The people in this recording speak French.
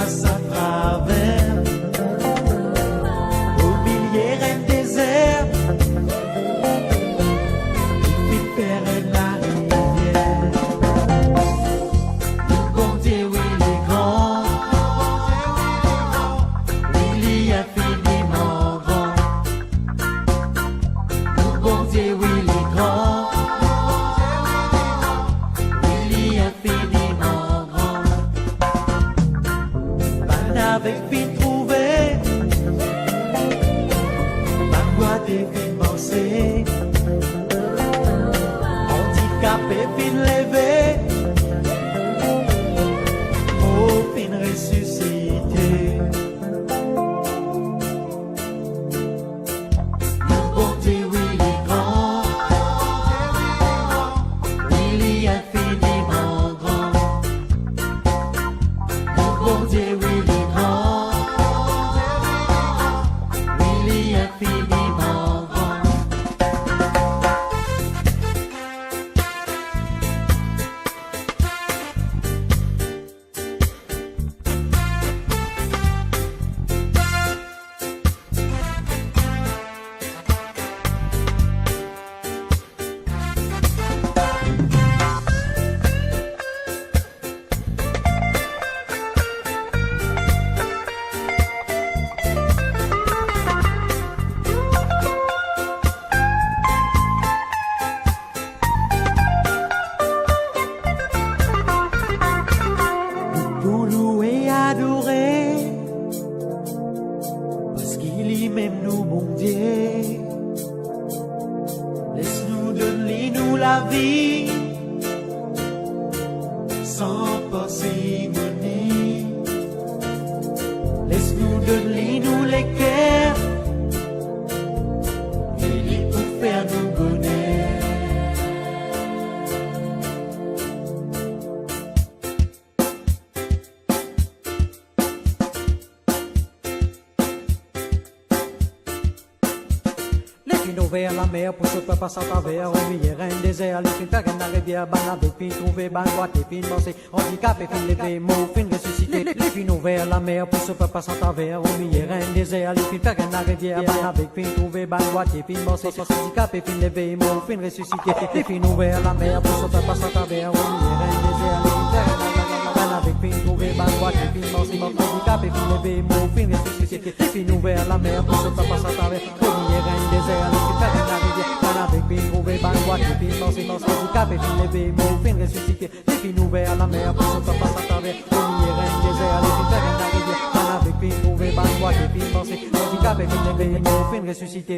passe à travers. Au milieu d'un désert, il fit perdre la rivière. Le bon Dieu, oui, il est grand. Il est infiniment grand. Le bon Dieu, oui, il est grand. Il est infiniment grand. Ban avec fin trouvé, ban boîte et fin pensé, handicapé fin levé, mot fin ressuscité. Le bon Dieu, oui, il est grand. Il est infiniment grand. Le bon Dieu, oui, il est grand. Il est infiniment grand. Pour louer et adorer, parce qu'il y même nous, mon Dieu. Laisse-nous donner nous la vie, sans parcimonie. Laisse-nous donner nous les cœurs, et pour faire nous bonheur. Les filles vers la mer pour se faire passer à travers. Au milieu d'un désert, les filles faire la rivière. Ban avec fin trouver, ban boîte et fin danser. Handicapé, fin lever, mot, fin ressuscité. Les filles vers la mer pour se faire passer à travers. Au milieu d'un désert, les filles faire la rivière. Ban avec fin trouver, ban boîte et fin danser. Handicapé, fin lever, mot, fin ressuscité. Les filles vers la mer pour se faire passer à travers. Au milieu d'un désert, les filles faire la rivière. Ban avec fin trouver, ban boîte et fin danser. Handicapé, fin lever, mot, fin ressuscité. Les filles vers la mer pour se faire passer à travers. Au milieu d'un désert, les filles faire la rivière. Ban avec fin trouver, ban boîte et fin danser. Handicapé, fin lever, mot, fin ressuscité. Les filles vers la mer pour se faire passer à travers. Au milieu d'un désert, les filles faire la rivière. Ban avec fin trouver, ban boîte et fin danser. Handicapé, fin lever, mot, fin ressuscité.